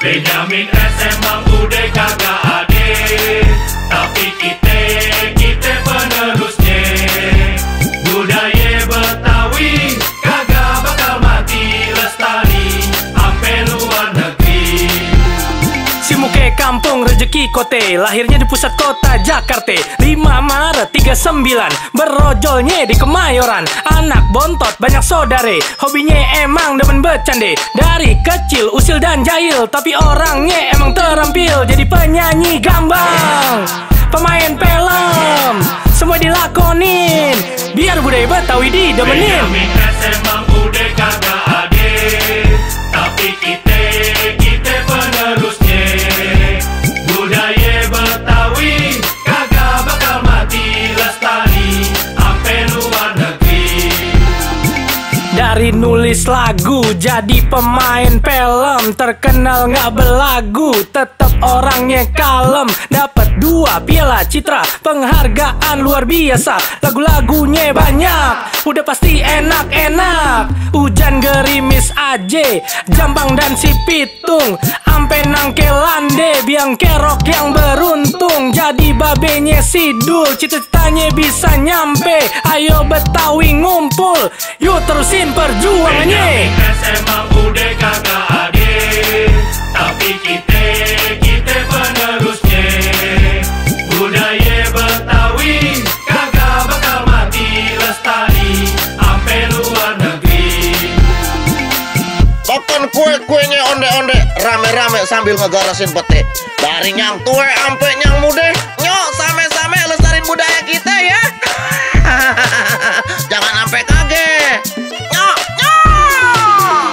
Benyamin S emang udah kagak ade, tapi kita penerusnya. Budaya Betawi kagak bakal mati, lestari ampe luar negeri. Si muke kampung rezeki kote, lahirnya di pusat kota Jakarta. 5 Maret 39, berojolnya di Kemayoran. Anak bontot banyak saudare, hobinya emang demen bercande. Dari kecil usil dan jahil, tapi orangnya emang terampil. Jadi penyanyi gambang, pemain film, semua dilakonin biar budaya Betawi didemenin. Benyamin S emang udah kagak ade, tapi kita penerusnya. Budaya Betawi kagak bakal mati, lestari ampe luar negeri. Dari nulis lagu jadi pemain film, terkenal nggak belagu, tetap orangnya kalem. Dapat 2 piala citra, penghargaan luar biasa. Lagu-lagunya banyak, udah pasti enak-enak. Hujan gerimis aja, Jambang dan si Pitung, ampe nangkelande, biang kerok yang beruntung. Jadi babenya Sidul, cita-citanya bisa nyampe. Ayo Betawi ngumpul, yuk terusin perjuangannya. Benyamin S emang udah kagak ade, tapi kita penerusnya. Budaya Betawi kagak bakal mati, lestari ampe luar negeri. Makan kue-kuenya onde-onde, rame-rame sambil ngegarasin pete. Dari nyang tue ampe nyang mude, nyok same-same lestarin budaya kita ya. Jangan sampai kaget. Nyok, nyok.